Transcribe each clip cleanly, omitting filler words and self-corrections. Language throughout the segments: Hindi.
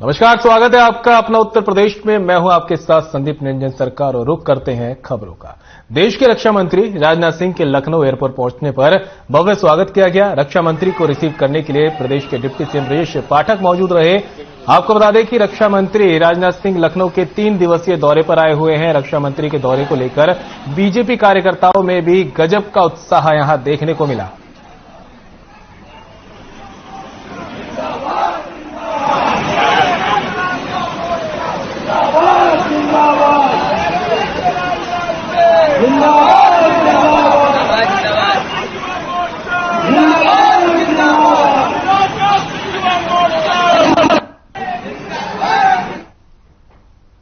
नमस्कार, स्वागत है आपका अपना उत्तर प्रदेश में। मैं हूं आपके साथ संदीप निरंजन सरकार और रुख करते हैं खबरों का। देश के रक्षा मंत्री राजनाथ सिंह के लखनऊ एयरपोर्ट पहुंचने पर भव्य स्वागत किया गया। रक्षा मंत्री को रिसीव करने के लिए प्रदेश के डिप्टी सीएम ब्रजेश पाठक मौजूद रहे। आपको बता दें कि रक्षा मंत्री राजनाथ सिंह लखनऊ के 3 दिवसीय दौरे पर आए हुए हैं। रक्षा मंत्री के दौरे को लेकर बीजेपी कार्यकर्ताओं में भी गजब का उत्साह यहां देखने को मिला।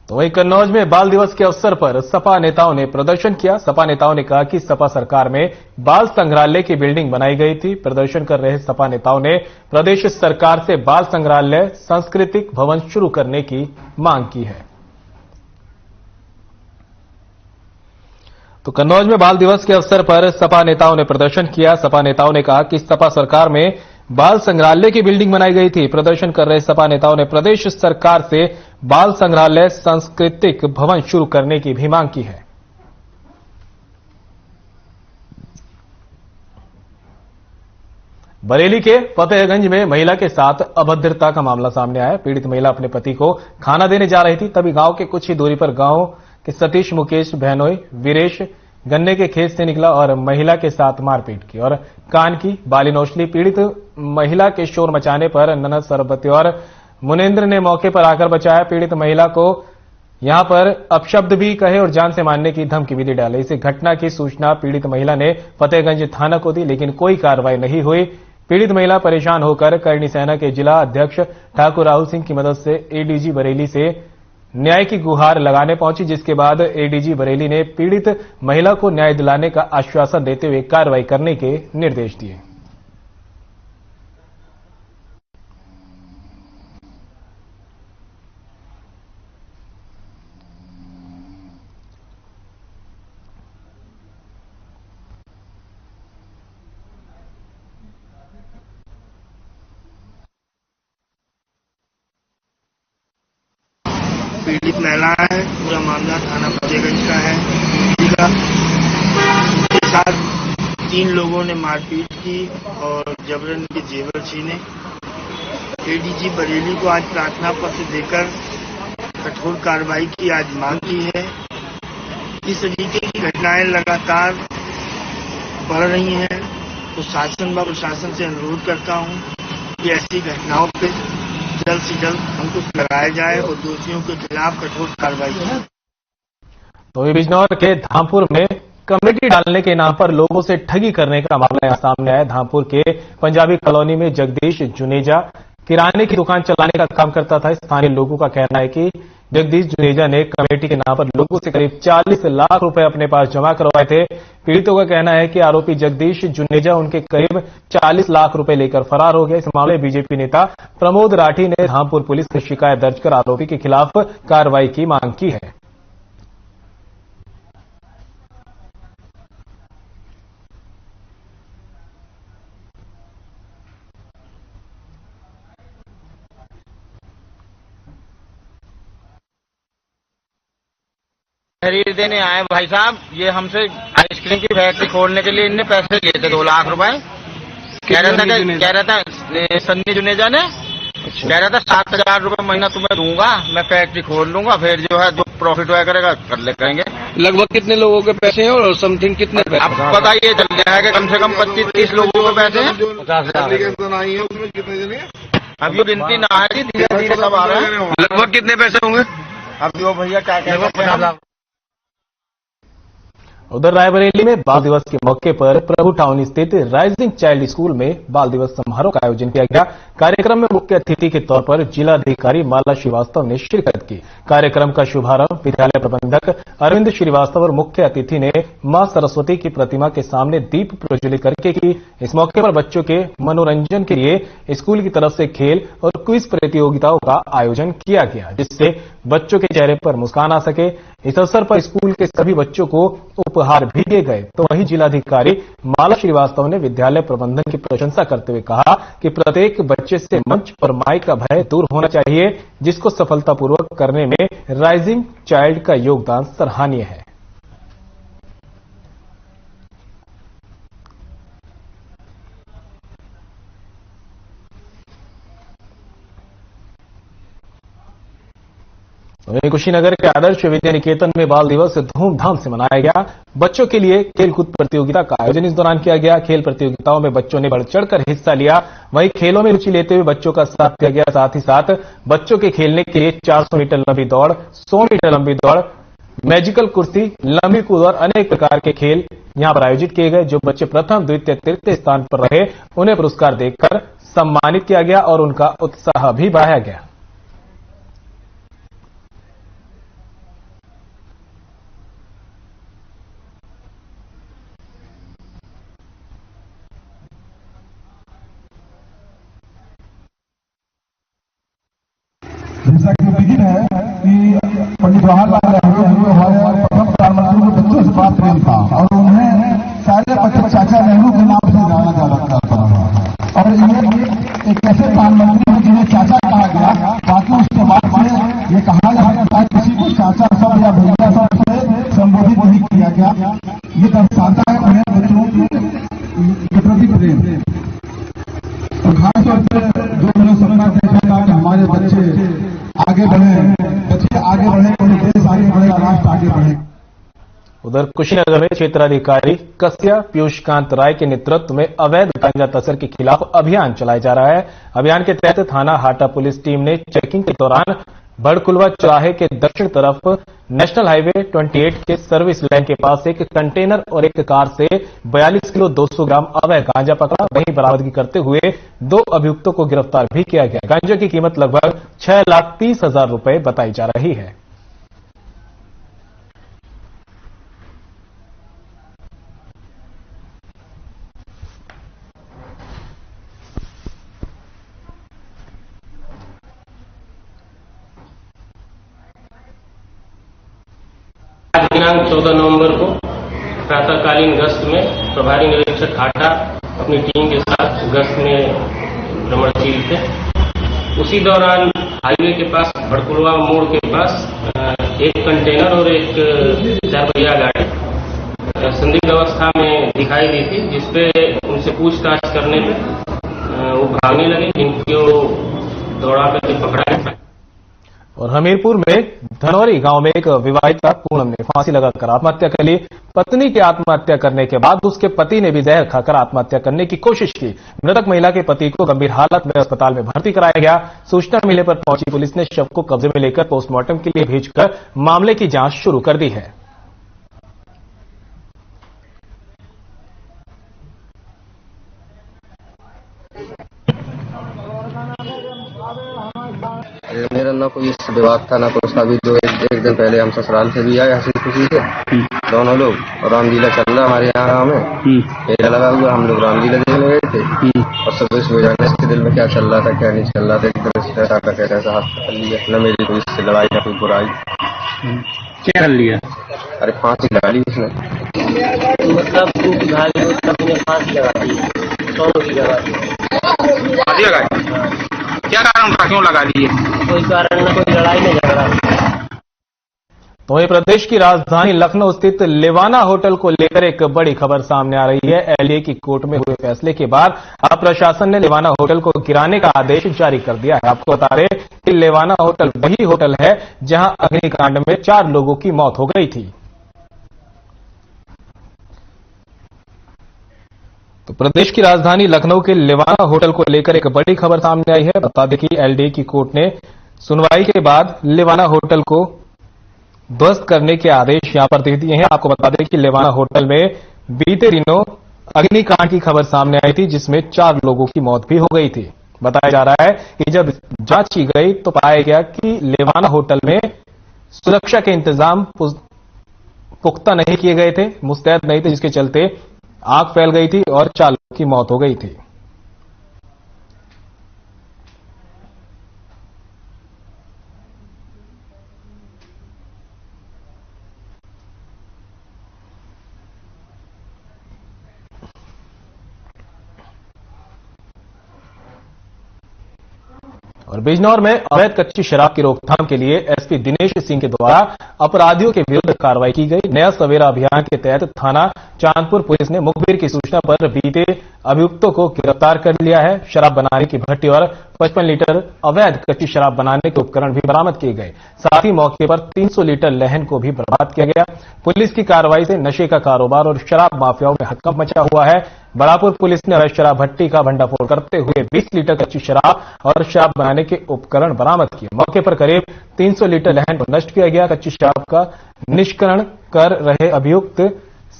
तो वहीं कन्नौज में बाल दिवस के अवसर पर सपा नेताओं ने प्रदर्शन किया। सपा नेताओं ने कहा कि सपा सरकार में बाल संग्रहालय की बिल्डिंग बनाई गई थी। प्रदर्शन कर रहे सपा नेताओं ने प्रदेश सरकार से बाल संग्रहालय सांस्कृतिक भवन शुरू करने की मांग की है। तो कन्नौज में बाल दिवस के अवसर पर सपा नेताओं ने प्रदर्शन किया। सपा नेताओं ने कहा कि सपा सरकार में बाल संग्रहालय की बिल्डिंग बनाई गई थी। प्रदर्शन कर रहे सपा नेताओं ने प्रदेश सरकार से बाल संग्रहालय सांस्कृतिक भवन शुरू करने की भी मांग की है। बरेली के फतेहगंज में महिला के साथ अभद्रता का मामला सामने आया। पीड़ित महिला अपने पति को खाना देने जा रही थी, तभी गांव के कुछ ही दूरी पर गांव के सतीश, मुकेश, बहनोई, वीरेश गन्ने के खेत से निकला और महिला के साथ मारपीट की और कान की बाली नोच ली। पीड़ित महिला के शोर मचाने पर ननद, सरबती और मुनेन्द्र ने मौके पर आकर बचाया। पीड़ित महिला को यहां पर अपशब्द भी कहे और जान से मारने की धमकी भी दी डाली। इस घटना की सूचना पीड़ित महिला ने फतेहगंज थाना को दी, लेकिन कोई कार्रवाई नहीं हुई। पीड़ित महिला परेशान होकर करणी सेना के जिला अध्यक्ष ठाकुर राहुल सिंह की मदद से एडीजी बरेली से न्याय की गुहार लगाने पहुंची, जिसके बाद एडीजी बरेली ने पीड़ित महिला को न्याय दिलाने का आश्वासन देते हुए कार्रवाई करने के निर्देश दिए। पीड़ित महिला है। पूरा मामला थाना फतेहगंज का है। उनके साथ 3 लोगों ने मारपीट की और जबरन के जेवर छीने। एडीजी बरेली को आज प्रार्थना पत्र देकर कठोर कार्रवाई की आज मांग की है। इस तरीके की घटनाएं लगातार बढ़ रही हैं, तो शासन व प्रशासन से अनुरोध करता हूं कि ऐसी घटनाओं पर जल्द से जल्द अंकुश लगाया जाए और दोषियों के खिलाफ कठोर कार्रवाई की। तो बिजनौर के धामपुर में कमेटी डालने के नाम पर लोगों से ठगी करने का मामला यहां सामने आया। धामपुर के पंजाबी कॉलोनी में जगदीश जुनेजा किराने की दुकान चलाने का काम करता था। स्थानीय लोगों का कहना है कि जगदीश जुनेजा ने कमेटी के नाम पर लोगों से करीब 40 लाख रुपए अपने पास जमा करवाए थे। पीड़ितों का कहना है कि आरोपी जगदीश जुनेजा उनके करीब 40 लाख रुपए लेकर फरार हो गया। इस मामले में बीजेपी नेता प्रमोद राठी ने धामपुर पुलिस में शिकायत दर्ज कर आरोपी के खिलाफ कार्रवाई की मांग की है। खरीद देने आए भाई साहब। ये हमसे आइसक्रीम की फैक्ट्री खोलने के लिए इनने पैसे लिए थे 2 लाख रुपए। कह रहा था सन्नी जुनेजा ने कह रहा था 7,000 रुपए महीना तुम्हें दूंगा, मैं फैक्ट्री खोल लूंगा, फिर जो है जो प्रॉफिट वगैरह करेगा कर करेंगे। लगभग कितने लोगों के पैसे हैं और समथिंग कितने पैसे? अब पता ये चल गया है कि कम से कम 25-30 लोगों के पैसे हैं। 50,000 अब ये गिनती ना है, धीरे धीरे सब आ रहे हैं। लगभग कितने पैसे होंगे? अब जो भैया क्या कहते हैं। उधर रायबरेली में बाल दिवस के मौके पर प्रभु टाउन स्थित राइजिंग चाइल्ड स्कूल में बाल दिवस समारोह का आयोजन किया गया। कार्यक्रम में मुख्य अतिथि के तौर पर जिलाधिकारी माला श्रीवास्तव ने शिरकत की। कार्यक्रम का शुभारंभ विद्यालय प्रबंधक अरविंद श्रीवास्तव और मुख्य अतिथि ने मां सरस्वती की प्रतिमा के सामने दीप प्रज्वलित करके की। इस मौके पर बच्चों के मनोरंजन के लिए स्कूल की तरफ से खेल और क्विज प्रतियोगिताओं का आयोजन किया गया, जिससे बच्चों के चेहरे पर मुस्कान आ सके। इस अवसर पर स्कूल के सभी बच्चों को उपहार भी दिए गए। तो वहीं जिलाधिकारी माला श्रीवास्तव ने विद्यालय प्रबंधन की प्रशंसा करते हुए कहा कि प्रत्येक बच्चे से मंच और माइक का भय दूर होना चाहिए, जिसको सफलतापूर्वक करने में राइजिंग चाइल्ड का योगदान सराहनीय है। वहीं कुशीनगर के आदर्श विद्या निकेतन में बाल दिवस धूमधाम से मनाया गया। बच्चों के लिए खेलकूद प्रतियोगिता का आयोजन इस दौरान किया गया। खेल प्रतियोगिताओं में बच्चों ने बढ़ चढ़कर हिस्सा लिया। वहीं खेलों में रुचि लेते हुए बच्चों का साथ दिया गया। साथ ही साथ बच्चों के खेलने के लिए 400 मीटर लंबी दौड़, 100 मीटर लंबी दौड़, मैजिकल कुर्सी, लंबी कूद और अनेक प्रकार के खेल यहां पर आयोजित किए गए। जो बच्चे प्रथम, द्वितीय, तृतीय स्थान पर रहे उन्हें पुरस्कार देकर सम्मानित किया गया और उनका उत्साह भी बढ़ाया गया। जैसा कि विदित है कि पंडित जवाहरलाल नेहरू हमारे प्रथम प्रधानमंत्री को बच्चों से बात प्रेम था और उन्हें सारे बच्चे चाचा नेहरू के नाम से जाना जाता था। और ये एक ऐसे प्रधानमंत्री हैं जिन्हें चाचा कहा गया। बाकी उसके बाद से ये कहा जाता है किसी को चाचा सब या भैया सब से संबोधित नहीं किया गया। ये दर्शाता है उन्हें बच्चों के प्रति प्रेम। और खासतौर पर जो मैंने सपना देखा था कि हमारे बच्चे आगे बढ़े, बच्चे आगे बढ़े और देश आगे बढ़ेगा, राष्ट्र आगे बढ़ेगा। उधर कुशीनगर में क्षेत्राधिकारी कस्या पीयूषकांत राय के नेतृत्व में अवैध गांजा तस्कर के खिलाफ अभियान चलाया जा रहा है। अभियान के तहत थाना हाटा पुलिस टीम ने चेकिंग के दौरान बड़कुलवा चौराहे के दक्षिण तरफ नेशनल हाईवे 28 के सर्विस लाइन के पास एक कंटेनर और एक कार से 42 किलो 200 ग्राम अवैध गांजा पकड़ा। वहीं बरामदगी करते हुए 2 अभियुक्तों को गिरफ्तार भी किया गया। गांजा की कीमत लगभग 6,30,000 रुपए बताई जा रही है। दिनांक 14 नवंबर को प्रातःकालीन गश्त में प्रभारी निरीक्षक हाटा अपनी टीम के साथ गश्त में भ्रमणशील थे। उसी दौरान हाईवे के पास भड़कुलवा मोड़ के पास एक कंटेनर और एक 4 पहिया गाड़ी संदिग्ध अवस्था में दिखाई दी थी, जिसपे उनसे पूछताछ करने पे वो भागने लगे, जिनको दौड़ा करके पकड़ा गया। और हमीरपुर में धनौरी गांव में एक विवाहिता पूनम ने फांसी लगाकर आत्महत्या कर ली। पत्नी की आत्महत्या करने के बाद उसके पति ने भी जहर खाकर आत्महत्या करने की कोशिश की। मृतक महिला के पति को गंभीर हालत में अस्पताल में भर्ती कराया गया। सूचना मिलने पर पहुंची पुलिस ने शव को कब्जे में लेकर पोस्टमार्टम के लिए भेजकर मामले की जांच शुरू कर दी है। मेरा ना कोई इससे विवाद था ना कुछ था। अभी जो एक दिन पहले हम ससुराल से भी आए हंसी खुशी से दोनों लोग, और रामलीला चल रहा हमारे यहाँ गाँव में, मेला लगा हुआ, हम लोग रामलीला देखने गए थे। और सब इस जाने इसके दिल में क्या चल रहा था क्या नहीं चल रहा था, एकदम से टाका कैसा हाथ पकड़ लिया। न मेरी कोई इससे लड़ाई न कोई बुराई। क्या कर लिया? अरे फांसी लगा ली उसने। मतलब फांसी लगा दी, फांसी लगाई? क्या कारण था, क्यों लगा लिए? कोई कारण न, कोई लड़ाई नहीं झगड़ा। तो वहीं प्रदेश की राजधानी लखनऊ स्थित लेवाना होटल को लेकर एक बड़ी खबर सामने आ रही है। एलए की कोर्ट में हुए फैसले के बाद अब प्रशासन ने लेवाना होटल को गिराने का आदेश जारी कर दिया है। आपको बता दें कि लेवाना होटल वही होटल है जहां अग्निकांड में 4 लोगों की मौत हो गई थी। तो प्रदेश की राजधानी लखनऊ के लेवाना होटल को लेकर एक बड़ी खबर सामने आई है। बता दें कि एलडीए की कोर्ट ने सुनवाई के बाद लेवाना होटल को ध्वस्त करने के आदेश यहां पर दे दिए हैं। आपको बता दें कि लेवाना होटल में बीते दिनों अग्निकांड की खबर सामने आई थी, जिसमें 4 लोगों की मौत भी हो गई थी। बताया जा रहा है कि जब जांच की गई तो पाया गया कि लेवाना होटल में सुरक्षा के इंतजाम पुख्ता नहीं किए गए थे, मुस्तैद नहीं थे, जिसके चलते आग फैल गई थी और 4 लोगों की मौत हो गई थी। और बिजनौर में अवैध कच्ची शराब की रोकथाम के लिए एसपी दिनेश सिंह के द्वारा अपराधियों के विरुद्ध कार्रवाई की गई। नया सवेरा अभियान के तहत थाना चांदपुर पुलिस ने मुखबिर की सूचना पर बीते अभियुक्तों को गिरफ्तार कर लिया है। शराब बनाने की भट्टी और 55 लीटर अवैध कच्ची शराब बनाने के उपकरण भी बरामद किए गए। साथ ही मौके पर 300 लीटर लहन को भी बर्बाद किया गया। पुलिस की कार्रवाई से नशे का कारोबार और शराब माफियाओं में हड़कंप मचा हुआ है। बड़ापुर पुलिस ने अवैध शराब भट्टी का भंडाफोड़ करते हुए 20 लीटर कच्ची शराब और शराब बनाने के उपकरण बरामद किए। मौके पर करीब 300 लीटर लहन को नष्ट किया गया। कच्ची शराब का निष्करण कर रहे अभियुक्त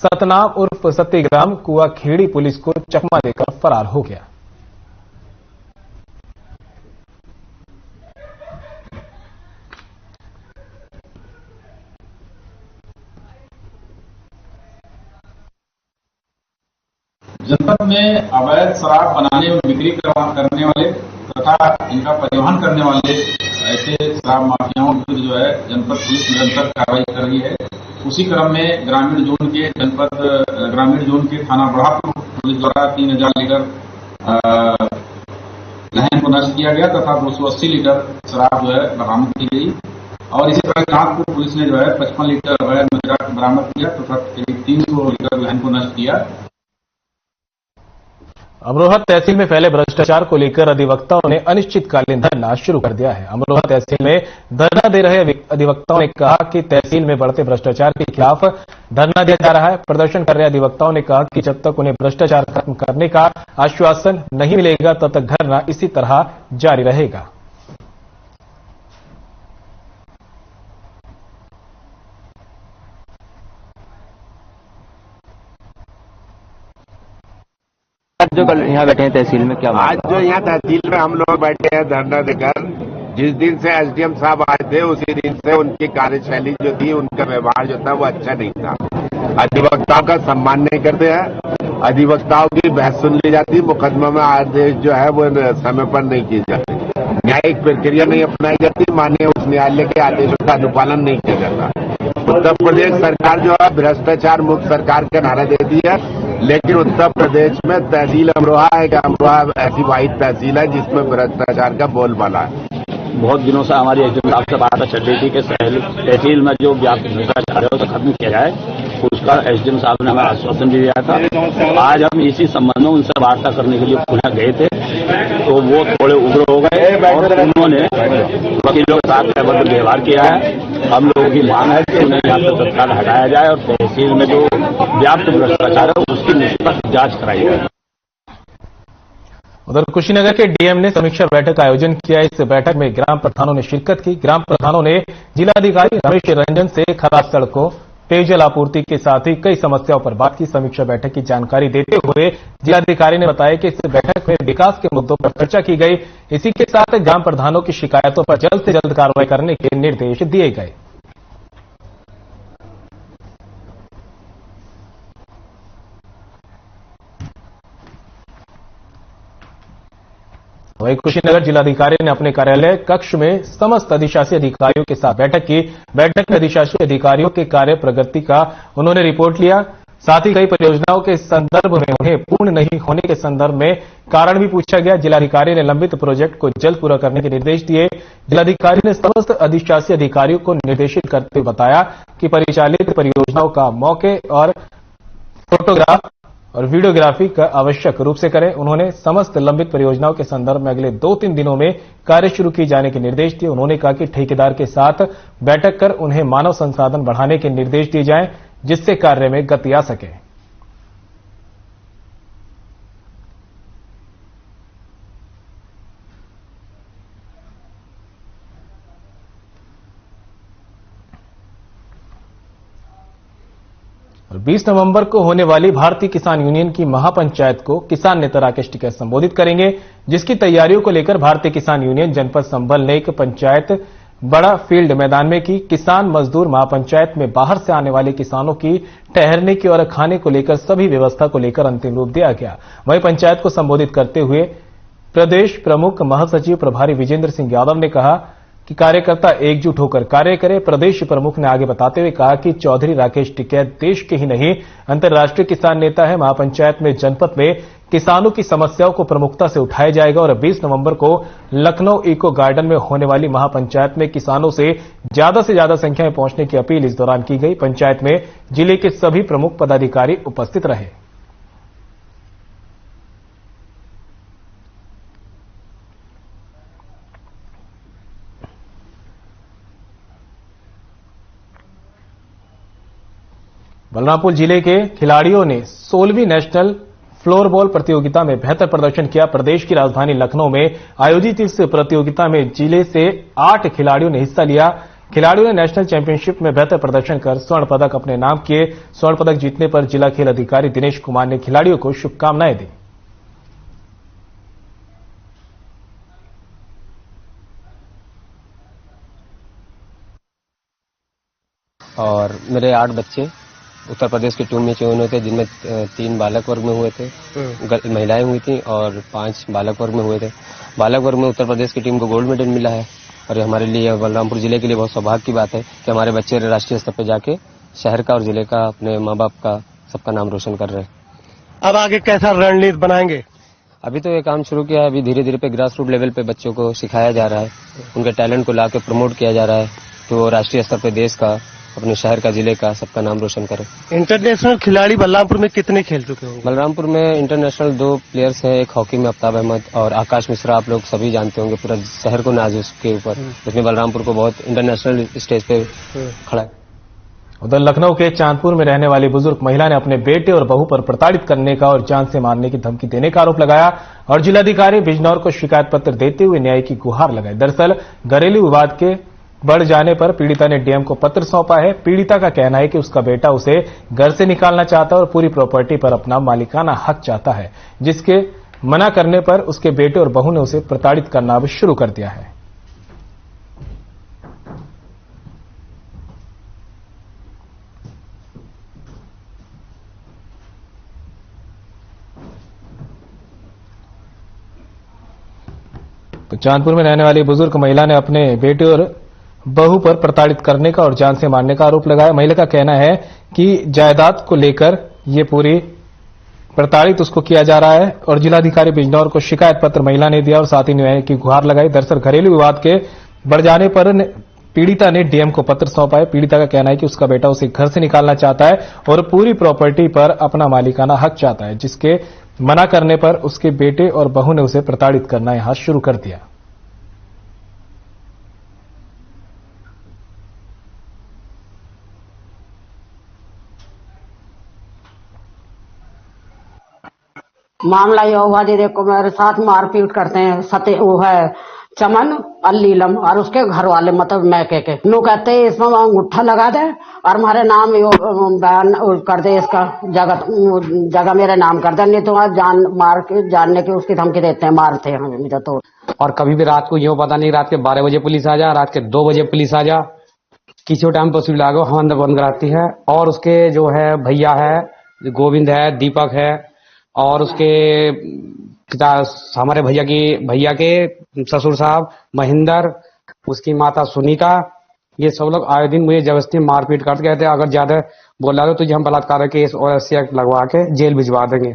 सतनाम उर्फ सत्यग्राम कुआ खेड़ी पुलिस को चकमा देकर फरार हो गया। जनपद में अवैध शराब बनाने और बिक्री करने वाले तथा इनका परिवहन करने वाले ऐसे शराब माफियाओं के विरुद्ध जो है जनपद पुलिस निरंतर कार्रवाई कर रही है। उसी क्रम में ग्रामीण जोन के थाना बड़ापुर पुलिस द्वारा 3000 लीटर लहन को नष्ट किया गया तथा 280 लीटर शराब जो है बरामद की गई। और इसी तरह चांदपुर पुलिस ने जो है 55 लीटर अवैध मदिरा बरामद किया तथा करीब 300 लीटर लहन को नष्ट किया। अमरोहा तहसील में फैले भ्रष्टाचार को लेकर अधिवक्ताओं ने अनिश्चितकालीन धरना शुरू कर दिया है। अमरोहा तहसील में धरना दे रहे अधिवक्ताओं ने कहा कि तहसील में बढ़ते भ्रष्टाचार के खिलाफ धरना दिया जा रहा है। प्रदर्शन कर रहे अधिवक्ताओं ने कहा कि जब तक उन्हें भ्रष्टाचार खत्म करने का आश्वासन नहीं मिलेगा तब तक धरना इसी तरह जारी रहेगा। जो कल यहाँ बैठे हैं तहसील में क्या आज जो यहाँ तहसील में हम लोग बैठे हैं धरना देकर, जिस दिन से एसडीएम साहब आए थे उसी दिन से उनकी कार्यशैली जो थी, उनका व्यवहार जो था वो अच्छा नहीं था। अधिवक्ताओं का सम्मान नहीं करते हैं, अधिवक्ताओं की बहस सुन ली जाती, मुकदमा में आदेश जो है वो समय पर नहीं किए जाते, न्यायिक प्रक्रिया नहीं अपनाई जाती, माननीय उच्च न्यायालय के आदेशों का अनुपालन नहीं किया जाता। उत्तर प्रदेश सरकार जो है भ्रष्टाचार मुक्त सरकार का नारा देती है, लेकिन उत्तर प्रदेश में तहसील अमरोहा ऐसी वाहिद तहसील है जिसमें भ्रष्टाचार का बोलबाला है। बहुत दिनों से हमारी एसडीएम साहब से बात चल रही थी कि तहसील में जो व्यापक भ्रष्टाचार है उसे खत्म किया जाए, उसका एसडीएम साहब ने हमें आश्वासन दिया था। आज हम इसी संबंध में उनसे वार्ता करने के लिए पुनः गए थे, तो वो थोड़े उग्र हो गए और उन्होंने वकीलों के साथ अभद्र व्यवहार किया है। हम लोगों की मांग है कि उन्हें यहाँ से तत्काल हटाया जाए और तहसील में जो व्याप्त भ्रष्टाचार है उसकी निष्पक्ष जांच कराई जाए। उधर कुशीनगर के डीएम ने समीक्षा बैठक का आयोजन किया। इस बैठक में ग्राम प्रधानों ने शिरकत की। ग्राम प्रधानों ने जिलाधिकारी रमेश रंजन से खराब सड़कों, पेयजल आपूर्ति के साथ ही कई समस्याओं पर बात की। समीक्षा बैठक की जानकारी देते हुए जिलाधिकारी ने बताया कि इस बैठक में विकास के मुद्दों पर चर्चा की गई। इसी के साथ ग्राम प्रधानों की शिकायतों पर जल्द से जल्द कार्रवाई करने के निर्देश दिए गए। वहीं कुशीनगर जिलाधिकारी ने अपने कार्यालय कक्ष में समस्त अधिशासी अधिकारियों के साथ बैठक की। बैठक में अधिशासी अधिकारियों के कार्य प्रगति का उन्होंने रिपोर्ट लिया। साथ ही कई परियोजनाओं के संदर्भ में उन्हें पूर्ण नहीं होने के संदर्भ में कारण भी पूछा गया। जिलाधिकारी ने लंबित प्रोजेक्ट को जल्द पूरा करने के निर्देश दिए। जिलाधिकारी ने समस्त अधिशासी अधिकारियों को निर्देशित करते हुए बताया कि परिचालित परियोजनाओं का मौके और फोटोग्राफ और वीडियोग्राफी का आवश्यक रूप से करें। उन्होंने समस्त लंबित परियोजनाओं के संदर्भ में अगले 2-3 दिनों में कार्य शुरू किए जाने के निर्देश दिए। उन्होंने कहा कि ठेकेदार के साथ बैठक कर उन्हें मानव संसाधन बढ़ाने के निर्देश दिए जाएं, जिससे कार्य में गति आ सके। और 20 नवंबर को होने वाली भारतीय किसान यूनियन की महापंचायत को किसान नेता राकेश टिकैत संबोधित करेंगे, जिसकी तैयारियों को लेकर भारतीय किसान यूनियन जनपद संभल ने एक पंचायत बड़ा फील्ड मैदान में की। किसान मजदूर महापंचायत में बाहर से आने वाले किसानों की ठहरने की और खाने को लेकर सभी व्यवस्था को लेकर अंतिम रूप दिया गया। वहीं पंचायत को संबोधित करते हुए प्रदेश प्रमुख महासचिव प्रभारी विजेंद्र सिंह यादव ने कहा कि कार्यकर्ता एकजुट होकर कार्य करें। प्रदेश प्रमुख ने आगे बताते हुए कहा कि चौधरी राकेश टिकैत देश के ही नहीं अंतर्राष्ट्रीय किसान नेता है। महापंचायत में जनपद में किसानों की समस्याओं को प्रमुखता से उठाया जाएगा और 20 नवंबर को लखनऊ इको गार्डन में होने वाली महापंचायत में किसानों से ज्यादा संख्या में पहुंचने की अपील इस दौरान की गई। पंचायत में जिले के सभी प्रमुख पदाधिकारी उपस्थित रहे। बलरामपुर जिले के खिलाड़ियों ने 16वीं नेशनल फ्लोरबॉल प्रतियोगिता में बेहतर प्रदर्शन किया। प्रदेश की राजधानी लखनऊ में आयोजित इस प्रतियोगिता में जिले से 8 खिलाड़ियों ने हिस्सा लिया। खिलाड़ियों ने नेशनल चैंपियनशिप में बेहतर प्रदर्शन कर स्वर्ण पदक अपने नाम किए। स्वर्ण पदक जीतने पर जिला खेल अधिकारी दिनेश कुमार ने खिलाड़ियों को शुभकामनाएं दी। और मेरे 8 बच्चे उत्तर प्रदेश की टीम में चयन हुए थे, जिनमें 3 बालक वर्ग में हुए थे, महिलाएं हुई थी और 5 बालक वर्ग में हुए थे। बालक वर्ग में उत्तर प्रदेश की टीम को गोल्ड मेडल मिला है और ये हमारे लिए बलरामपुर जिले के लिए बहुत सौभाग्य की बात है कि हमारे बच्चे राष्ट्रीय स्तर पर जाके शहर का और जिले का, अपने माँ बाप का, सबका नाम रोशन कर रहे हैं। अब आगे कैसा रणनीति बनाएंगे? अभी तो ये काम शुरू किया है। अभी धीरे धीरे पे ग्रास रूट लेवल पे बच्चों को सिखाया जा रहा है, उनके टैलेंट को लाके प्रमोट किया जा रहा है तो वो राष्ट्रीय स्तर पे देश का, अपने शहर का, जिले का, सबका नाम रोशन करें। इंटरनेशनल खिलाड़ी बल्लामपुर में कितने खेल चुके होंगे? बलरामपुर में इंटरनेशनल 2 प्लेयर्स हैं, एक हॉकी में अफ्ताब अहमद और आकाश मिश्रा। आप लोग सभी जानते होंगे, पूरा शहर को नाज उसके ऊपर, इसमें बलरामपुर को बहुत इंटरनेशनल स्टेज पे खड़ा है। उधर लखनऊ के चांदपुर में रहने वाली बुजुर्ग महिला ने अपने बेटे और बहू पर प्रताड़ित करने का और जान से मारने की धमकी देने का आरोप लगाया और जिलाधिकारी बिजनौर को शिकायत पत्र देते हुए न्याय की गुहार लगाई। दरअसल घरेलू विवाद के बढ़ जाने पर पीड़िता ने डीएम को पत्र सौंपा है। पीड़िता का कहना है कि उसका बेटा उसे घर से निकालना चाहता है और पूरी प्रॉपर्टी पर अपना मालिकाना हक चाहता है, जिसके मना करने पर उसके बेटे और बहू ने उसे प्रताड़ित करना अब शुरू कर दिया है। तो चांदपुर में रहने वाली बुजुर्ग महिला ने अपने बेटे और बहू पर प्रताड़ित करने का और जान से मारने का आरोप लगाया। महिला का कहना है कि जायदाद को लेकर ये पूरी प्रताड़ित उसको किया जा रहा है और जिलाधिकारी बिजनौर को शिकायत पत्र महिला ने दिया और साथ ही न्याय की गुहार लगाई। दरअसल घरेलू विवाद के बढ़ जाने पर पीड़िता ने डीएम को पत्र सौंपा है। पीड़िता का कहना है कि उसका बेटा उसे घर से निकालना चाहता है और पूरी प्रॉपर्टी पर अपना मालिकाना हक चाहता है, जिसके मना करने पर उसके बेटे और बहू ने उसे प्रताड़ित करना यहां शुरू कर दिया। मामला ये हुआ जी, देखो मेरे साथ मारपीट करते हैं। वो है चमन अलीलम और उसके घर वाले, मतलब मैं के नो कहते हैं इसमें अंगूठा लगा दे और हमारे नाम बयान कर दे, इसका जगह मेरे नाम कर दे, नहीं तो जान मार के जानने की उसकी धमकी देते हैं, मारते हैं मुझे तो। और कभी भी रात को यूं पता नहीं, रात के 12 बजे पुलिस आ जा, रात के 2 बजे पुलिस आ जा, किसी टाइम तस्वीर लागो हम अंदर बंद कराती है। और उसके जो है भैया है, गोविंद है, दीपक है और उसके हमारे भैया के ससुर साहब महेंद्र, उसकी माता सुनीता, ये सब लोग आए दिन मुझे जबरदस्ती मारपीट करते, कहते हैं अगर ज्यादा बोला तो तुझे हम बलात्कार केस और SC एक्ट लगवा के जेल भिजवा देंगे।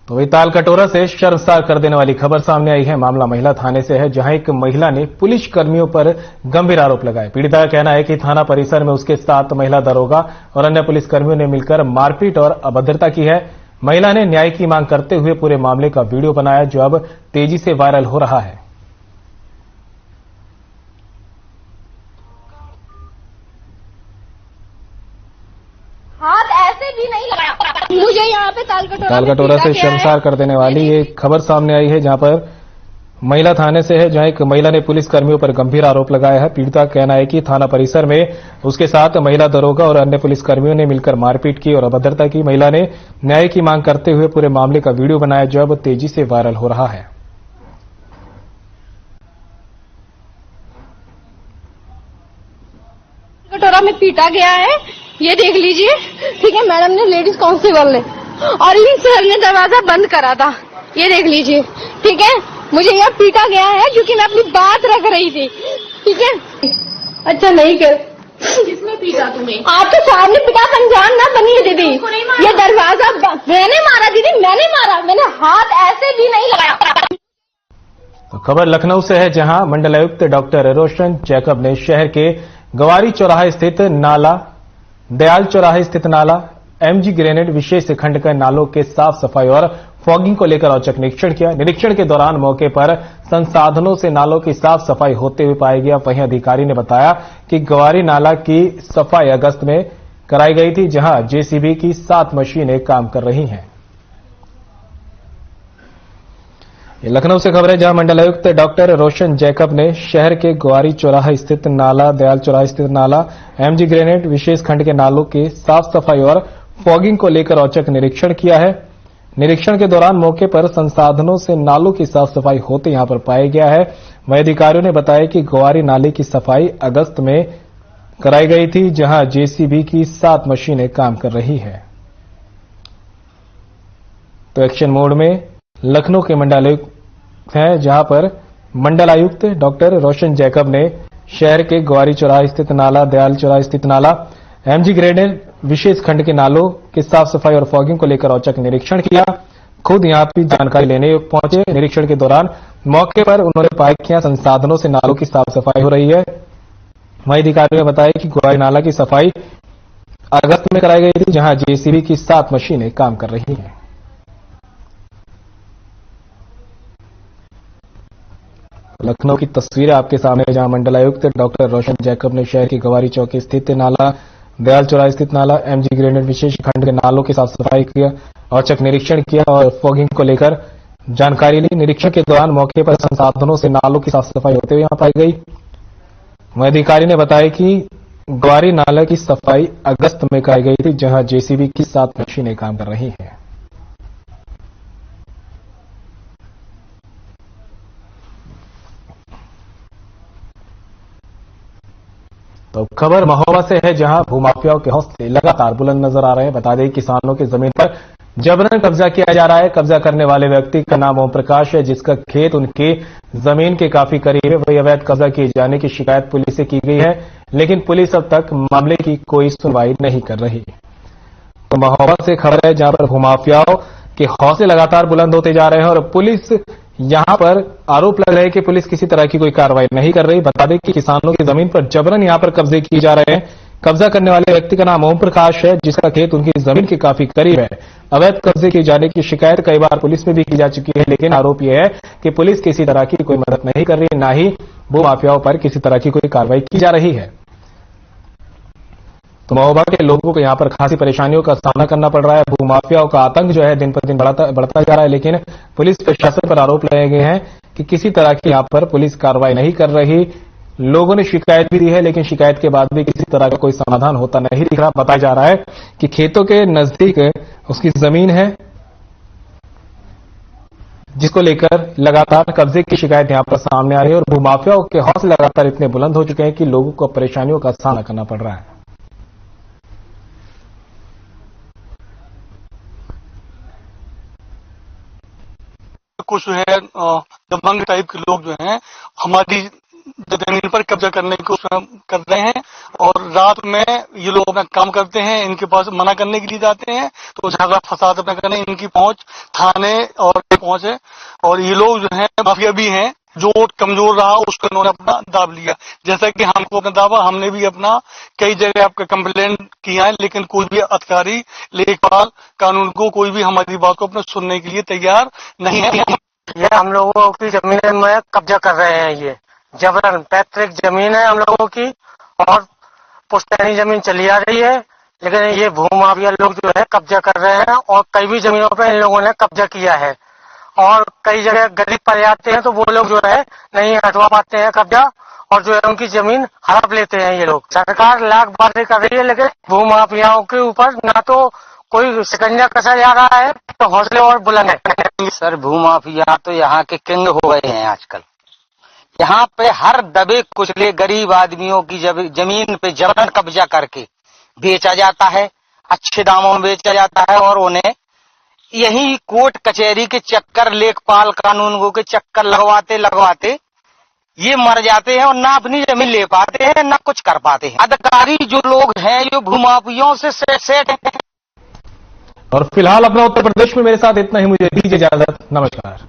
तो वही ताल कटोरा से शर्मसार कर देने वाली खबर सामने आई है। मामला महिला थाने से है, जहां एक महिला ने पुलिस कर्मियों पर गंभीर आरोप लगाए। पीड़िता का कहना है कि थाना परिसर में उसके साथ महिला दरोगा और अन्य पुलिस कर्मियों ने मिलकर मारपीट और अभद्रता की है। महिला ने न्याय की मांग करते हुए पूरे मामले का वीडियो बनाया, जो अब तेजी से वायरल हो रहा है। हाथ ऐसे भी नहीं लगाया मुझे यहाँ पे ताल कटोरा से शर्मसार कर देने वाली ये खबर सामने आई है, जहां पर महिला थाने से है, जहां एक महिला ने पुलिस कर्मियों पर गंभीर आरोप लगाया है। पीड़िता का कहना है कि थाना परिसर में उसके साथ महिला दरोगा और अन्य पुलिस कर्मियों ने मिलकर मारपीट की और अभद्रता की। महिला ने न्याय की मांग करते हुए पूरे मामले का वीडियो बनाया, जो अब तेजी से वायरल हो रहा है। कटोरा में पीटा गया है ये देख लीजिए, ठीक है, मैडम ने लेडीज कांस्टेबल ने और इन सर ने दरवाजा बंद करा था। ये देख लीजिए, ठीक है, मुझे यहाँ पीटा गया है क्योंकि मैं अपनी बात रख रही थी, ठीक है। अच्छा नहीं कर, किसने पीटा तुम्हें? आपके सामने पिता अनजान ना बनी है दीदी। ये दरवाजा मैंने मारा दीदी, मैंने मारा, मैंने हाथ ऐसे भी नहीं लगाया। तो खबर लखनऊ से है, जहां मंडलायुक्त डॉक्टर रोशन जैकब ने शहर के गवारी चौराहे स्थित नाला, दयाल चौराहे स्थित नाला, एमजी ग्रेनेड विशेष खंड के नालों के साफ सफाई और फॉगिंग को लेकर औचक निरीक्षण किया। निरीक्षण के दौरान मौके पर संसाधनों से नालों की साफ सफाई होते हुए पाया गया। वहीं अधिकारी ने बताया कि गवारी नाला की सफाई अगस्त में कराई गई थी, जहां जेसीबी की 7 मशीनें काम कर रही हैं। लखनऊ से खबर है, जहां मंडलायुक्त डॉक्टर रोशन जैकब ने शहर के ग्वारी चौराहा स्थित नाला, दयाल चौराहा स्थित नाला, एमजी ग्रेनेड विशेष खंड के नालों के साफ सफाई और फॉगिंग को लेकर औचक निरीक्षण किया है। निरीक्षण के दौरान मौके पर संसाधनों से नालों की साफ सफाई होते यहां पर पाया गया है। वहीं अधिकारियों ने बताया कि ग्वारी नाले की सफाई अगस्त में कराई गई थी, जहां जेसीबी की 7 मशीनें काम कर रही है। तो एक्शन मोड में लखनऊ के मंडलायुक्त हैं, जहां पर मंडलायुक्त डॉक्टर रोशन जैकब ने शहर के ग्वारी चौराहे स्थित नाला, दयाल चौराहे स्थित नाला, एमजी ग्रेनेड विशेष खंड के नालों की साफ सफाई और फॉगिंग को लेकर औचक निरीक्षण किया। खुद यहां पर जानकारी लेने पहुंचे। निरीक्षण के दौरान मौके पर उन्होंने पाया कि संसाधनों से नालों की साफ सफाई हो रही है। वहीं अधिकारियों ने बताया कि ग्वारी नाला की सफाई अगस्त में कराई गई थी, जहां जेसीबी की 7 मशीनें काम कर रही हैं। लखनऊ की तस्वीरें आपके सामने, जहां मंडलायुक्त डॉक्टर रोशन जैकब ने शहर की गवारी चौक स्थित नाला, दयाल चौराहे स्थित नाला, एमजी ग्रेनेड विशेष खंड के नालों की साफ सफाई किया, औचक निरीक्षण किया और फॉगिंग को लेकर जानकारी ली। निरीक्षण के दौरान मौके पर संसाधनों से नालों की साफ सफाई होते हुए यहां पाई गई। वहीं अधिकारी ने बताया कि ग्वारी नाला की सफाई अगस्त में कराई गई थी, जहां जेसीबी की 7 मशीनें काम कर रही हैं। तो खबर महोबा से है, जहां भूमाफियाओं के हौसले लगातार बुलंद नजर आ रहे हैं। बता दें, किसानों की जमीन पर जबरन कब्जा किया जा रहा है। कब्जा करने वाले व्यक्ति का नाम ओम प्रकाश है, जिसका खेत उनकी जमीन के काफी करीब है। वही अवैध कब्जा किए जाने की शिकायत पुलिस से की गई है, लेकिन पुलिस अब तक मामले की कोई सुनवाई नहीं कर रही। तो महोबा से खबर है, जहां पर भूमाफियाओं के हौसले लगातार बुलंद होते जा रहे हैं और पुलिस यहां पर आरोप लग रहे हैं कि पुलिस किसी तरह की कोई कार्रवाई नहीं कर रही। बता दें कि किसानों की जमीन पर जबरन यहां पर कब्जे किए जा रहे हैं। कब्जा करने वाले व्यक्ति का नाम ओम प्रकाश है, जिसका खेत उनकी जमीन के काफी करीब है। अवैध कब्जे किए जाने की शिकायत कई बार पुलिस में भी की जा चुकी है, लेकिन आरोप यह है कि पुलिस किसी तरह की कोई मदद नहीं कर रही है, न ही भूमाफियाओं पर किसी तरह की कोई कार्रवाई की जा रही है। तो महोबा के लोगों को यहां पर खासी परेशानियों का सामना करना पड़ रहा है। भूमाफियाओं का आतंक जो है दिन पर दिन बढ़ता जा रहा है, लेकिन पुलिस प्रशासन पर आरोप लगाए गए हैं कि किसी तरह की यहां पर पुलिस कार्रवाई नहीं कर रही। लोगों ने शिकायत भी दी है, लेकिन शिकायत के बाद भी किसी तरह का कोई समाधान होता नहीं दिख रहा। बताया जा रहा है कि खेतों के नजदीक उसकी जमीन है, जिसको लेकर लगातार कब्जे की शिकायत यहां पर सामने आ रही है और भूमाफियाओं के हौसले लगातार इतने बुलंद हो चुके हैं कि लोगों को परेशानियों का सामना करना पड़ रहा है। कुछ जो है दबंग टाइप के लोग जो हैं हमारी जमीन पर कब्जा करने की कोशिश कर रहे हैं और रात में ये लोग अपना काम करते हैं। इनके पास मना करने के लिए जाते हैं तो झगड़ा फसाद अपना करने इनकी पहुंच थाने और पहुंच है और ये लोग जो है माफिया भी हैं। जो कमजोर रहा उसको इन्होंने अपना दाब लिया। जैसा कि हमको अपना दावा, हमने भी अपना कई जगह आपका कंप्लेंट किया है, लेकिन कोई भी अधिकारी, लेखपाल, कानून को कोई भी हमारी बात को अपना सुनने के लिए तैयार नहीं है। ये हम लोगों की जमीन में कब्जा कर रहे हैं। ये जबरन पैतृक जमीन है हम लोगों की और पुश्तैनी जमीन चली आ रही है, लेकिन ये भूमाफिया लोग जो है कब्जा कर रहे हैं और कई भी जमीनों पर इन लोगों ने कब्जा किया है और कई जगह गरीब पर आते हैं तो वो लोग जो है नहीं हटवा पाते हैं कब्जा और जो है उनकी जमीन हड़प लेते हैं ये लोग। सरकार लाख बातें कर रही है, लेकिन भूमाफियाओं के ऊपर ना तो कोई शिकंजा कसा जा रहा है तो हौसले और बुलंद है। सर भूमाफिया तो यहाँ के किंग हो गए हैं आजकल। यहाँ पे हर दबे कुचले गरीब आदमियों की जमीन पे जबरन कब्जा करके बेचा जाता है, अच्छे दामों में बेचा जाता है और उन्हें यही कोर्ट कचहरी के चक्कर, लेखपाल कानूनगो के चक्कर लगवाते लगवाते ये मर जाते हैं और ना अपनी जमीन ले पाते हैं ना कुछ कर पाते हैं। अधिकारी जो लोग हैं ये भूमाफियों से सेट हैं। और फिलहाल अपना उत्तर प्रदेश में मेरे साथ इतना ही, मुझे दीजिए इजाजत, नमस्कार।